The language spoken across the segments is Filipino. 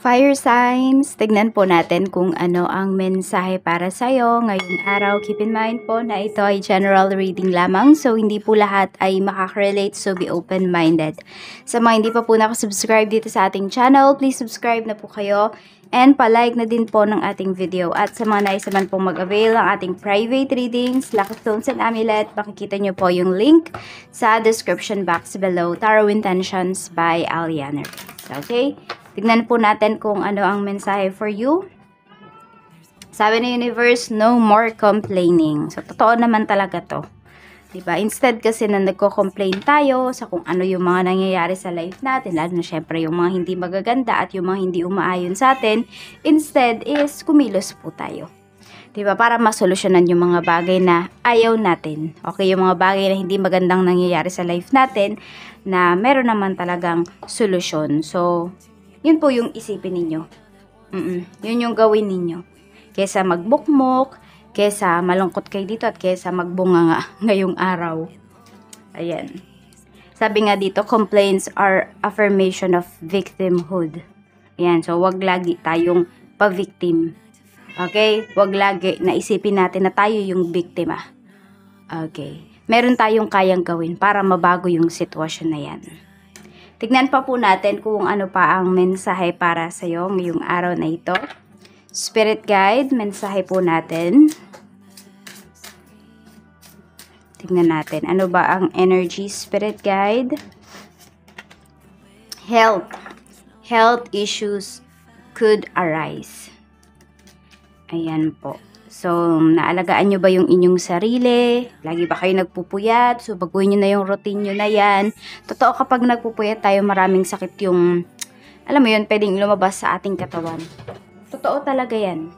Fire signs, tignan po natin kung ano ang mensahe para sa'yo ngayong araw. Keep in mind po na ito ay general reading lamang, so hindi po lahat ay makaka-relate, so be open-minded. Sa mga hindi pa po nakasubscribe dito sa ating channel, please subscribe na po kayo and palike na din po ng ating video. At sa mga nais naman pong mag-avail ng ating private readings, Lucky Stones and Amulet, makikita nyo po yung link sa description box below. Tarot Intentions by Aliana. Okay? Tignan po natin kung ano ang mensahe for you. Sabi ng universe, no more complaining. So, totoo naman talaga to. Diba? Instead kasi na nagko-complain tayo sa kung ano yung mga nangyayari sa life natin, lalo na syempre yung mga hindi magaganda at yung mga hindi umaayon sa atin, instead is kumilos po tayo. Diba? Para masolusyonan yung mga bagay na ayaw natin. Okay, yung mga bagay na hindi magandang nangyayari sa life natin, na meron naman talagang solusyon. So, yun po yung isipin ninyo. Yun yung gawin ninyo. Kesa magbukmok, kesa malungkot kayo dito, at kesa magbunga nga ngayong araw. Ayan. Sabi nga dito, complaints are affirmation of victimhood. Ayan. So, wag lagi tayong pa-victim. Okay? Wag lagi na isipin natin na tayo yung biktima. Okay. Meron tayong kayang gawin para mabago yung sitwasyon na yan. Tignan pa po natin kung ano pa ang mensahe para sa iyo ngayong araw na ito. Spirit guide, mensahe po natin. Tignan natin, ano ba ang energy, spirit guide? Health. Health issues could arise. Ayan po. So, naalagaan nyo ba yung inyong sarili? Lagi ba kayo nagpupuyat? So, baguhin nyo na yung routine nyo na yan. Totoo, kapag nagpupuyat tayo, maraming sakit yung, alam mo yun, pwedeng lumabas sa ating katawan. Totoo talaga yan.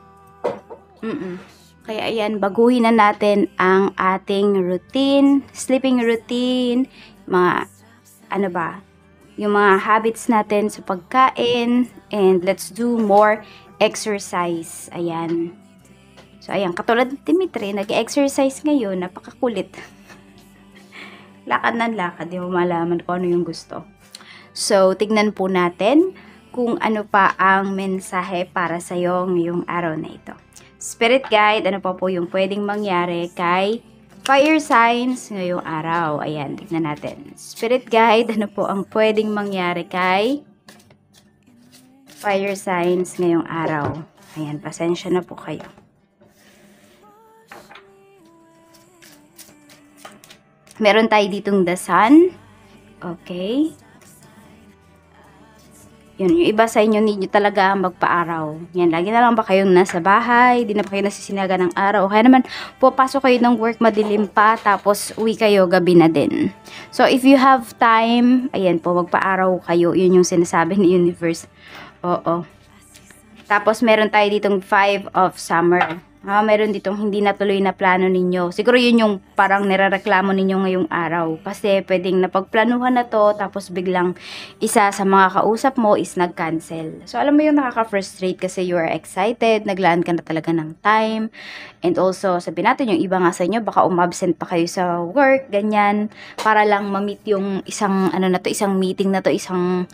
Kaya ayan, baguhin na natin ang ating routine, sleeping routine, mga, ano ba, yung mga habits natin sa pagkain, and let's do more exercise. Ayan. So, ayan, katulad ni Dimitri, nag-exercise ngayon, napakakulit. Lakad ng lakad, di mo malaman kung ano yung gusto. So, tignan po natin kung ano pa ang mensahe para sa'yo ngayong araw na ito. Spirit guide, ano pa po yung pwedeng mangyari kay fire signs ngayong araw? Ayan, tignan natin. Spirit guide, ano po ang pwedeng mangyari kay fire signs ngayong araw? Ayan, pasensya na po kayo. Meron tayo ditong the sun. Okay. Yun, yung iba sa inyo, need nyo talaga magpa-araw. Yan, lagi na lang ba kayong nasa bahay, di na pa kayo nasisinaga ng araw. Kaya naman, pupasok kayo ng work, madilim pa, tapos uwi kayo, gabi na din. So, if you have time, ayan po, magpa-araw kayo. Yun yung sinasabi ni universe. Oo. Tapos, meron tayo ditong 5 of summer. Meron ditong hindi natuloy na plano ninyo. Siguro yun yung parang nirereklamo ninyo ngayong araw. Kasi pwedeng napagplanuhan na to, tapos biglang isa sa mga kausap mo is nag-cancel. So, alam mo yung nakaka-frustrate kasi you are excited, naglaan ka na talaga ng time. And also, sabihin natin yung iba nga sa inyo, baka umabsent pa kayo sa work, ganyan. Para lang ma-meet yung isang, ano na to, isang meeting na to, isang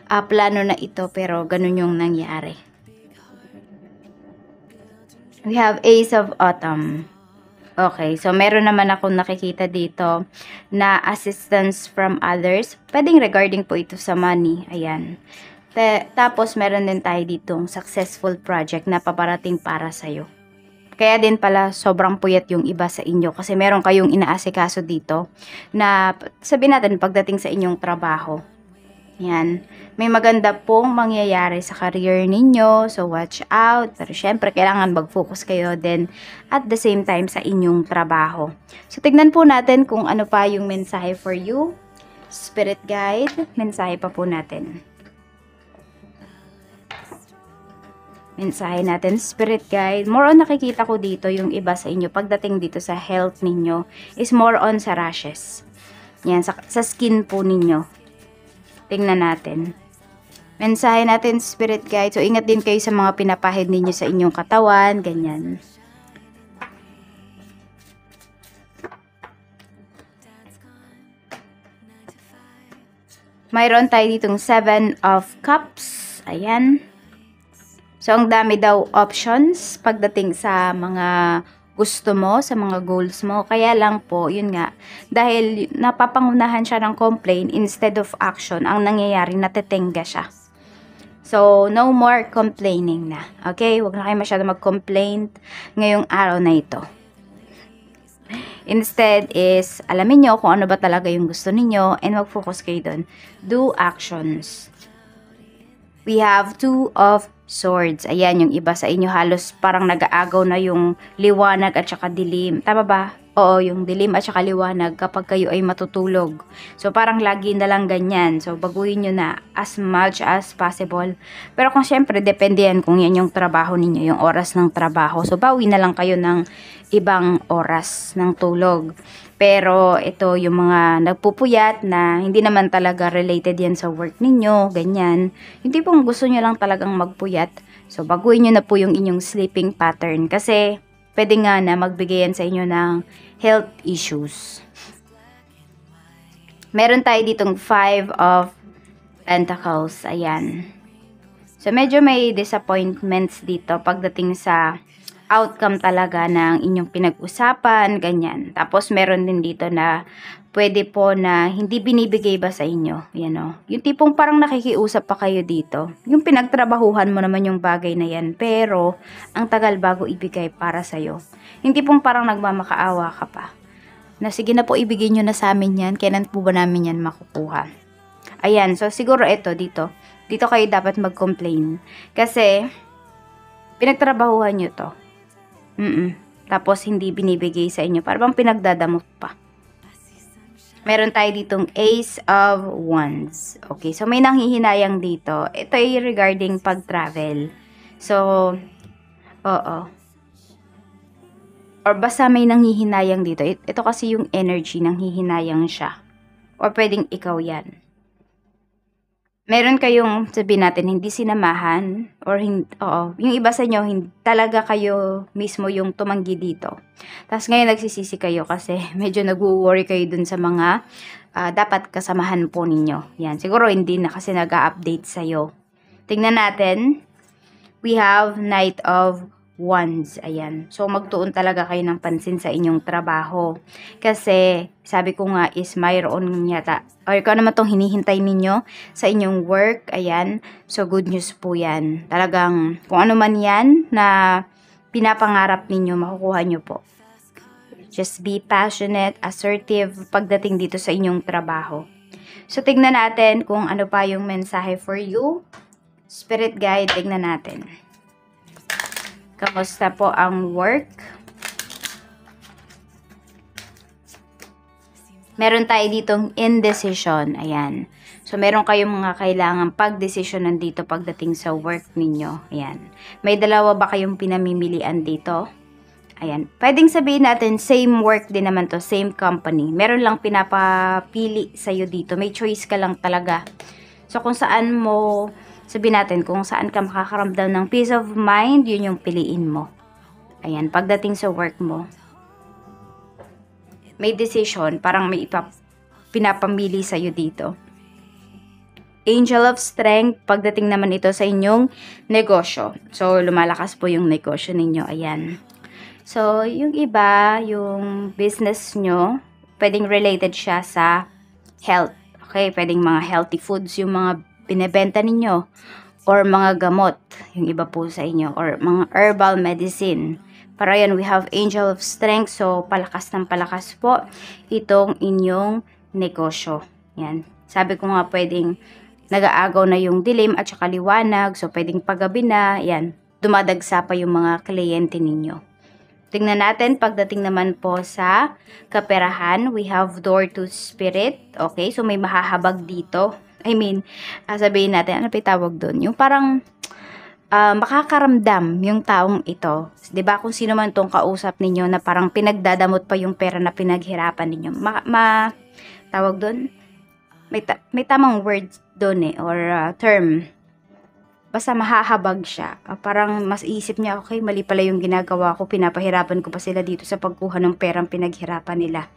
plano na ito. Pero ganun yung nangyari. We have Ace of Autumn. Okay, so meron naman akong nakikita dito na assistance from others. Pwedeng regarding po ito sa money. Ayan. Tapos meron din tayo ditong successful project na paparating para sa'yo. Kaya din pala sobrang puyat yung iba sa inyo kasi meron kayong inaasikaso dito na sabihin natin pagdating sa inyong trabaho. Yan. May maganda pong mangyayari sa career ninyo. So, watch out. Pero, syempre, kailangan mag-focus kayo din at the same time sa inyong trabaho. So, tignan po natin kung ano pa yung mensahe for you. Spirit guide. Mensahe pa po natin. Mensahe natin, spirit guide. More on nakikita ko dito yung iba sa inyo. Pagdating dito sa health ninyo is more on sa rashes. Yan, sa skin po ninyo. Tingnan natin. Mensahe natin, spirit guide. So, ingat din kayo sa mga pinapahid ninyo sa inyong katawan. Ganyan. Mayroon tayo ditong 7 of Cups. Ayan. So, ang dami daw options pagdating sa mga gusto mo, sa mga goals mo. Kaya lang po, yun nga, dahil napapangunahan siya ng complaint instead of action, ang nangyayari, natetengga siya. So, no more complaining na. Okay? Huwag na kayo masyado mag-complain ngayong araw na ito. Instead is, alamin nyo kung ano ba talaga yung gusto ninyo and mag-focus kayo dun. Do actions. We have 2 of Swords. Ayan, yung iba sa inyo halos parang nag-aagaw na yung liwanag at saka dilim. Tama ba? Oo, yung dilim at saka liwanag kapag kayo ay matutulog. So, parang lagi na lang ganyan. So, baguhin nyo na as much as possible. Pero kung syempre, depende yan kung yan yung trabaho ninyo, yung oras ng trabaho. So, bawi na lang kayo ng ibang oras ng tulog. Pero ito yung mga nagpupuyat na hindi naman talaga related yan sa work ninyo, ganyan. Yung tipong gusto nyo lang talagang magpuyat. So, baguhin nyo na po yung inyong sleeping pattern kasi pwede nga na magbigay yan sa inyo ng health issues. Meron tayo ditong 5 of Pentacles. Ayan. So, medyo may disappointments dito pagdating sa outcome talaga ng inyong pinag-usapan, ganyan. Tapos, meron din dito na pwede po na hindi binibigay ba sa inyo. Yan o. Yung tipong parang nakikiusap pa kayo dito. Yung pinagtrabahuhan mo naman yung bagay na yan, pero ang tagal bago ibigay para sa'yo. Yung tipong parang nagmamakaawa ka pa. Na sige na po, ibigay nyo na sa amin yan. Kailan po ba namin yan makukuha? Ayan, so siguro ito dito. Dito kayo dapat mag-complain. Kasi, pinagtrabahuhan nyo to. Tapos, hindi binibigay sa inyo. Parang pinagdadamot pa. Meron tayo ditong Ace of Wands. Okay, so may nanghihinayang dito. Ito ay regarding pag-travel. So, oo. Or basta may nanghihinayang dito. Ito kasi yung energy, nanghihinayang siya. Or pwedeng ikaw yan. Meron kayong, sabihin natin, hindi sinamahan, or yung iba sa inyo, talaga kayo mismo yung tumanggi dito. Tapos ngayon nagsisisi kayo kasi medyo nag-worry kayo dun sa mga dapat kasamahan po ninyo. Yan, siguro hindi na kasi nag-update sa'yo. Tingnan natin, we have Knight of Wands. Ayan. So, magtuon talaga kayo ng pansin sa inyong trabaho. Kasi, sabi ko nga is mayroon yata. Or kung ano naman itong hinihintay ninyo sa inyong work. Ayan. So, good news po yan. Talagang, kung ano man yan na pinapangarap ninyo, makukuha nyo po. Just be passionate, assertive pagdating dito sa inyong trabaho. So, tignan natin kung ano pa yung mensahe for you. Spirit guide, tignan natin. Kamusta po ang work? Meron tayo ditong indecision. Ayan. So, meron kayong mga kailangan pag-desisyonan dito pagdating sa work ninyo. Ayan. May dalawa ba kayong pinamimilian dito? Ayan. Pwedeng sabihin natin, same work din naman to, same company. Meron lang pinapapili sa'yo dito. May choice ka lang talaga. So, kung saan mo... Sabihin natin, kung saan ka makakaramdam ng peace of mind, yun yung piliin mo. Ayan, pagdating sa work mo, may decision, parang may pinapamili sa'yo dito. Angel of Strength, pagdating naman ito sa inyong negosyo. So, lumalakas po yung negosyo ninyo. Ayan. So, yung iba, yung business nyo, pwedeng related siya sa health. Okay, pwedeng mga healthy foods, yung mga binebenta ninyo, or mga gamot, yung iba po sa inyo, or mga herbal medicine. Para yan, we have Angel of Strength, so palakas ng palakas po itong inyong negosyo. Yan. Sabi ko nga, pwedeng nag-aagaw na yung dilim at saka liwanag, so pwedeng paggabi na, yan, dumadagsa pa yung mga kliyente ninyo. Tingnan natin, pagdating naman po sa kaperahan, we have Door to Spirit. Okay, so may mahahabag dito. I mean, sabihin natin, ano pa tawag doon? Yung parang makakaramdam yung taong ito. 'Di ba kung sino man tong kausap ninyo na parang pinagdadamot pa yung pera na pinaghirapan ninyo. Tawag doon? May tamang word doon or term. Basta mahahabag siya. Parang mas isip niya, okay, mali pala yung ginagawa ko. Pinapahirapan ko pa sila dito sa pagkuha ng perang pinaghirapan nila.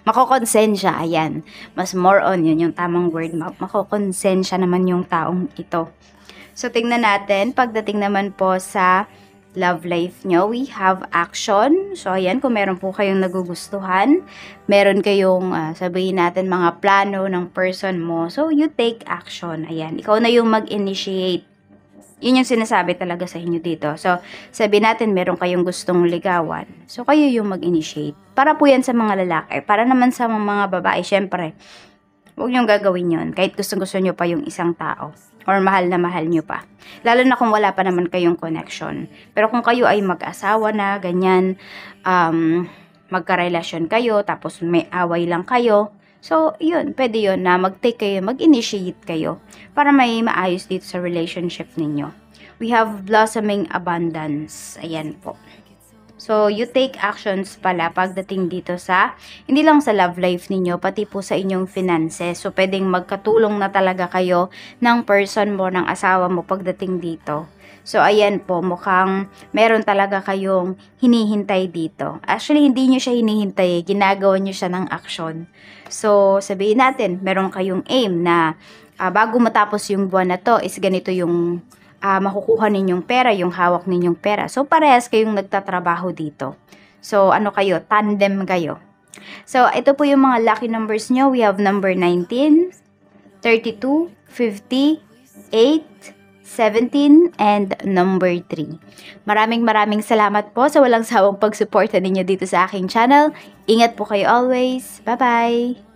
Makokonsensya, ayan. Mas more on yun, yung tamang word. Makokonsensya naman yung taong ito. So, tingnan natin. Pagdating naman po sa love life nyo, we have action. So, ayan, kung meron po kayong nagugustuhan, meron kayong, sabihin natin, mga plano ng person mo. So, you take action. Ayan, ikaw na yung mag-initiate. Yun yung sinasabi talaga sa inyo dito. So, sabihin natin, meron kayong gustong ligawan. So, kayo yung mag-initiate. Para po yan sa mga lalaki. Para naman sa mga babae, syempre, huwag niyong gagawin yun. Kahit gusto nyo pa yung isang tao. Or mahal na mahal nyo pa. Lalo na kung wala pa naman kayong connection. Pero kung kayo ay mag-asawa na, ganyan, magkarelasyon kayo, tapos may away lang kayo, so, yun, pwede yun na mag-take kayo, mag-initiate kayo para may maayos dito sa relationship ninyo. We have blossoming abundance. Ayan po. So, you take actions pala pagdating dito sa, hindi lang sa love life ninyo, pati po sa inyong finances. So, pwedeng magkatulong na talaga kayo ng person mo, ng asawa mo pagdating dito. So, ayan po, mukhang meron talaga kayong hinihintay dito. Actually, hindi nyo siya hinihintay, ginagawa nyo siya ng action. So, sabihin natin, meron kayong aim na bago matapos yung buwan na to, is ganito yung makukuha ninyong pera, yung hawak ninyong pera. So, parehas kayong nagtatrabaho dito. So, ano kayo? Tandem kayo. So, ito po yung mga lucky numbers nyo. We have number 19, 32, 50, 8, 17, and number 3. Maraming salamat po sa walang sawang pagsuporta ninyo dito sa aking channel. Ingat po kayo always. Bye-bye!